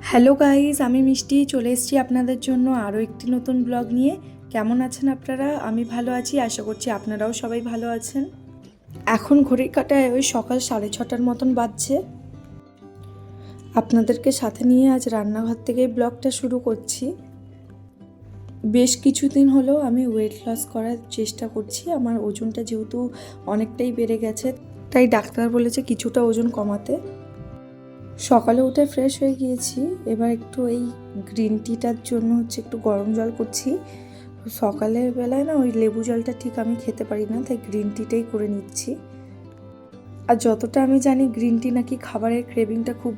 Hello guys, আমি মিষ্টি চলে এসেছি আপনাদের জন্য আরও একটি নতুন ব্লগ নিয়ে। কেমন আছেন আপনারা? আমি ভালো আছি, আশা করছি আপনারাও সবাই ভালো আছেন। এখন ঘড়ির কাঁটায় ওই সকাল 6:30 মতন বাজছে। আপনাদেরকে সাথে নিয়ে আজ রান্নাঘর থেকে ব্লগটা শুরু করছি। বেশ কিছুদিন হলো আমি ওয়েট লস করার চেষ্টা করছি। আমার ওজনটা যেহেতু অনেকটাই বেড়ে গেছে, তাই ডাক্তার বলেছে কিছুটা ওজন কমাতে। সকালে উঠে ফ্রেশ হয়ে গিয়েছি, এবার একটু এই গ্রিন টিটার জন্য একটু গরম জল করছি। সকালের বেলায় না ওই লেবু জলটা ঠিক আমি খেতে পারি না, তাই গ্রিন টিটাই করে নিচ্ছি। আর যতটা আমি জানি গ্রিন টি নাকি খাবারের ক্রেভিংটা খুব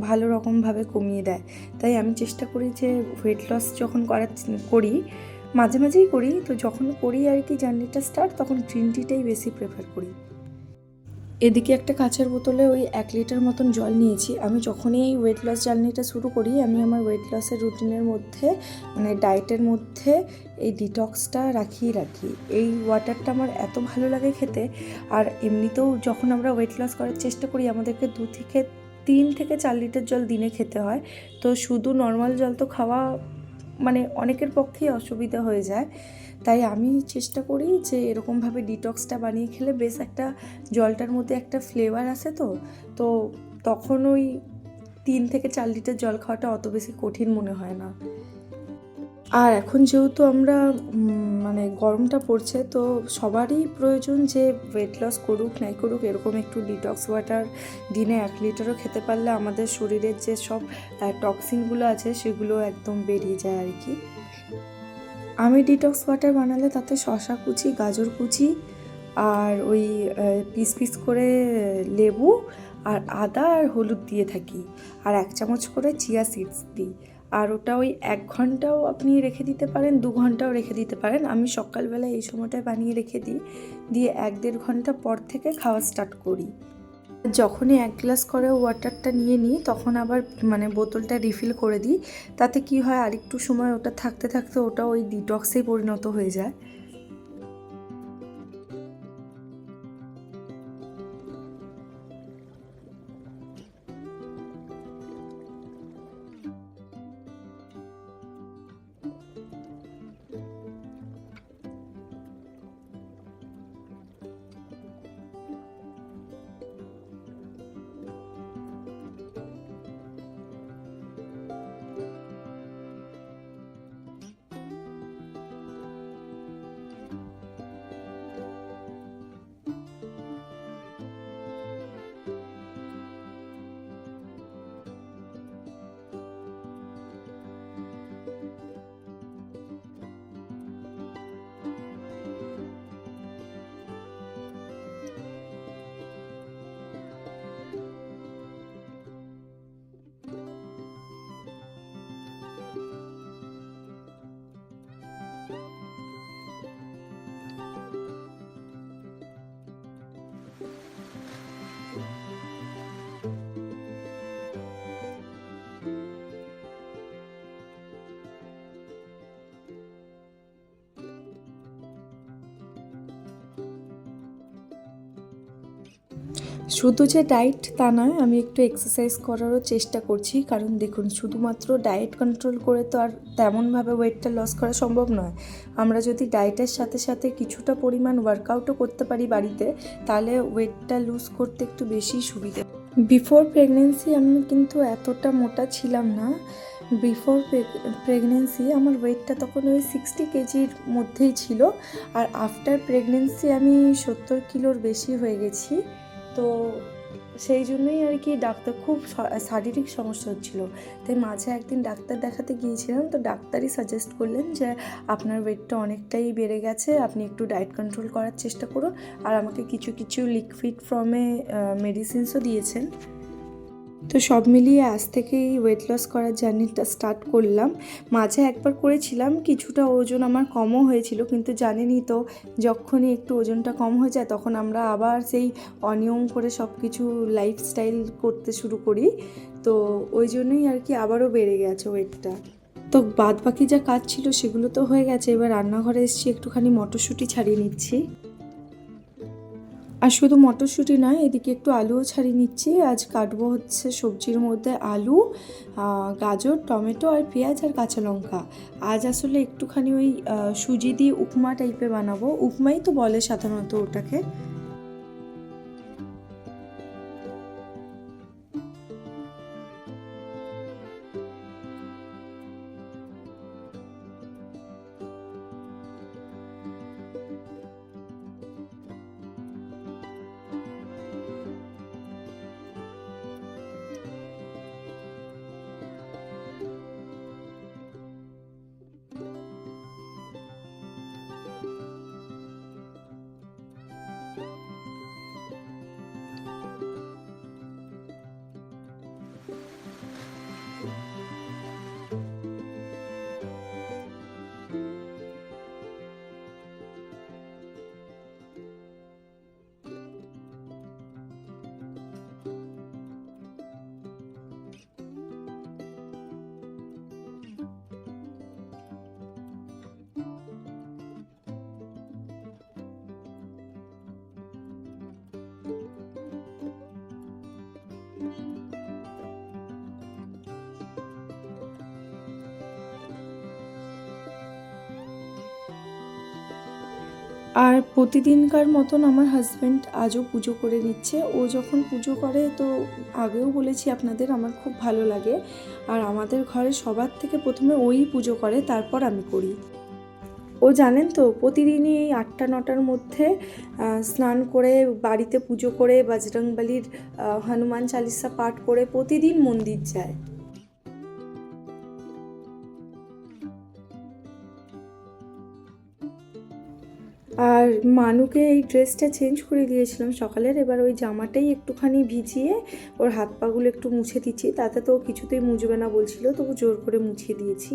ভালো রকমভাবে কমিয়ে দেয়। তাই আমি চেষ্টা করি যে ওয়েট লস যখন করি, মাঝে মাঝেই করি, তো যখন করি আর কি জার্নিটা স্টার্ট, তখন গ্রিন টিটাই বেশি প্রেফার করি। এদিকে একটা কাঁচের বোতলে ওই 1 লিটার মতন জল নিয়েছি। আমি যখনই এই ওয়েট লস জার্নিটা শুরু করি, আমি আমার ওয়েট লসের রুটিনের মধ্যে ডায়েটের মধ্যে এই ডিটক্সটা রাখি। এই ওয়াটারটা আমার এত ভালো লাগে খেতে। আর এমনিতেও যখন আমরা ওয়েট লস করার চেষ্টা করি, আমাদেরকে 3 থেকে 4 লিটার জল দিনে খেতে হয়। তো শুধু নর্মাল জল তো খাওয়া অনেকের পক্ষেই অসুবিধা হয়ে যায়। তাই আমি চেষ্টা করি যে এরকমভাবে ডিটক্সটা বানিয়ে খেলে বেশ একটা জলটার মধ্যে একটা ফ্লেভার আসে। তো তখন ওই 3 থেকে 4 লিটার জল খাওয়াটা অত বেশি কঠিন মনে হয় না। আর এখন যেহেতু আমরা গরমটা পড়ছে, তো সবারই প্রয়োজন যে ওয়েট লস করুক নাই করুক, এরকম একটু ডিটক্স ওয়াটার দিনে 1 লিটারও খেতে পারলে আমাদের শরীরের যে সব টক্সিনগুলো আছে সেগুলো একদম বেরিয়ে যায় আর কি। আমি ডিটক্স ওয়াটার বানালে তাতে শসা কুচি, গাজর কুচি আর ওই পিস করে লেবু আর আদা আর হলুদ দিয়ে থাকি, আর 1 চামচ করে চিয়া সিডস দিই। আর ওটা ওই 1 ঘন্টাও আপনি রেখে দিতে পারেন, 2 ঘন্টাও রেখে দিতে পারেন। আমি সকালবেলায় এই সময়টায় বানিয়ে রেখে দিই, দিয়ে 1-1.5 ঘন্টা পর থেকে খাওয়া স্টার্ট করি। যখনই 1 গ্লাস করে ওয়াটারটা নিয়ে নিই, তখন আবার বোতলটা রিফিল করে দিই। তাতে কি হয়, আরেকটু সময় ওটা থাকতে থাকতে ওটা ওই ডিটক্সেই পরিণত হয়ে যায়। শুধু যে ডায়েট তা নয়, আমি একটু এক্সারসাইজ করারও চেষ্টা করছি। কারণ দেখুন, শুধুমাত্র ডায়েট কন্ট্রোল করে তো আর তেমনভাবে ওয়েটটা লস করা সম্ভব নয়। আমরা যদি ডায়েটের সাথে সাথে কিছুটা পরিমাণ ওয়ার্কআউটও করতে পারি বাড়িতে, তাহলে ওয়েটটা লুজ করতে একটু বেশি সুবিধা। বিফোর প্রেগনেন্সি আমি কিন্তু এতটা মোটা ছিলাম না। বিফোর প্রেগনেন্সি আমার ওয়েটটা তখন ওই 60 কেজির মধ্যেই ছিল। আর আফটার প্রেগনেন্সি আমি 70 কিলোর বেশি হয়ে গেছি। তো সেই জন্যই আর কি ডাক্তার, খুব শারীরিক সমস্যা হচ্ছিলো, তাই মাঝে একদিন ডাক্তার দেখাতে গিয়েছিলাম। তো ডাক্তারই সাজেস্ট করলেন যে আপনার ওয়েটটা অনেকটাই বেড়ে গেছে, আপনি একটু ডায়েট কন্ট্রোল করার চেষ্টা করুন। আর আমাকে কিছু লিকুইড ফর্মে মেডিসিনসও দিয়েছেন। তো সব মিলিয়ে আজ থেকেই ওয়েট লস করার জার্নিটা স্টার্ট করলাম। মাঝে একবার করেছিলাম, কিছুটা ওজন আমার কমও হয়েছিল, কিন্তু জানেনই তো, যখনই একটু ওজনটা কম হয়ে যায় তখন আমরা আবার সেই অনিয়ম করে সব কিছু লাইফস্টাইল করতে শুরু করি। তো ওই জন্যই আর কি আবারও বেড়ে গেছে ওয়েটটা। তো বাদ বাকি যা কাজ ছিল সেগুলো তো হয়ে গেছে, এবার রান্নাঘরে এসেছি, একটুখানি মটরশুঁটি ছাড়িয়ে নিচ্ছি। আর শুধু মটরশুঁটি নয়, এদিকে একটু আলুও ছাড়িয়ে নিচ্ছি। আজ কাটবো হচ্ছে সবজির মধ্যে আলু, গাজর, টমেটো আর পেঁয়াজ আর কাঁচা লঙ্কা। আজ আসলে একটুখানি ওই সুজি দিয়ে উপমা টাইপের বানাবো, উপমাই তো বলে সাধারণত ওটাকে। আর প্রতিদিনকার মতন আমার হাজব্যান্ড আজও পুজো করে নিচ্ছে। ও যখন পুজো করে, তো আগেও বলেছি আপনাদের, আমার খুব ভালো লাগে। আর আমাদের ঘরে সবার থেকে প্রথমে ওই পুজো করে, তারপর আমি করি। ও জানেন তো, প্রতিদিনই এই 8টা-9টার মধ্যে স্নান করে বাড়িতে পুজো করে বজরংবলীর হনুমান চালিসা পাঠ করে প্রতিদিন মন্দির যায়। আর মানুকে এই ড্রেসটা চেঞ্জ করে দিয়েছিলাম সকালের, এবার ওই জামাটাই একটুখানি ভিজিয়ে ওর হাত পাগুলো একটু মুছে দিচ্ছি। তাতে তো কিছুতেই মুছবে না বলছিল, তবু জোর করে মুছিয়ে দিয়েছি।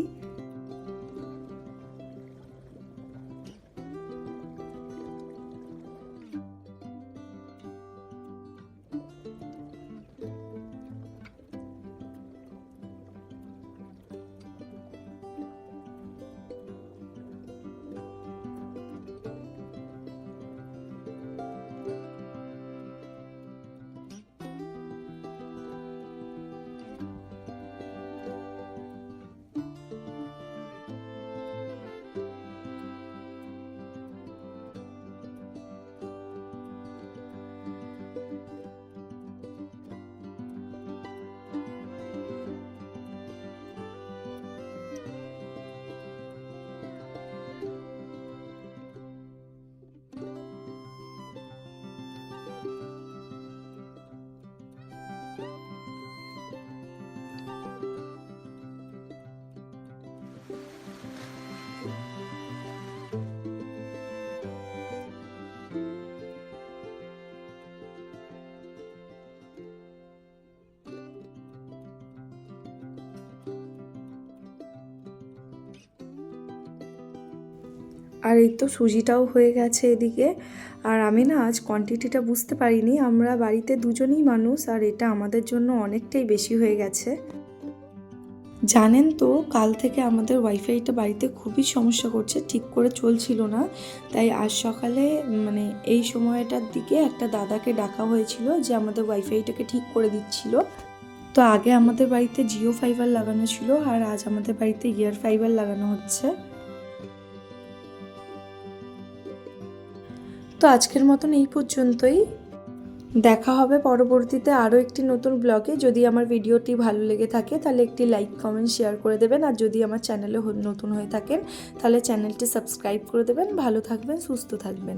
আর এই তো সুজিটাও হয়ে গেছে এদিকে। আর আমি না আজ কোয়ান্টিটিটা বুঝতে পারিনি, আমরা বাড়িতে দুজনেই মানুষ, আর এটা আমাদের জন্য অনেকটাই বেশি হয়ে গেছে। জানেন তো, কাল থেকে আমাদের ওয়াইফাইটা বাড়িতে খুবই সমস্যা করছে, ঠিক করে চলছিল না। তাই আজ সকালে মানে এই সময়টার দিকে একটা দাদাকে ডাকা হয়েছিল, যে আমাদের ওয়াইফাইটাকে ঠিক করে দিচ্ছিল। তো আগে আমাদের বাড়িতে জিও ফাইবার লাগানো ছিল, আর আজ আমাদের বাড়িতে এয়ার ফাইবার লাগানো হচ্ছে। তো আজকের মতন এই পর্যন্তই। দেখা হবে পরবর্তীতে আরও একটি নতুন ব্লগে। যদি আমার ভিডিওটি ভালো লেগে থাকে তাহলে একটি লাইক, কমেন্ট, শেয়ার করে দেবেন। আর যদি আমার চ্যানেলে নতুন হয়ে থাকেন তাহলে চ্যানেলটি সাবস্ক্রাইব করে দেবেন। ভালো থাকবেন, সুস্থ থাকবেন।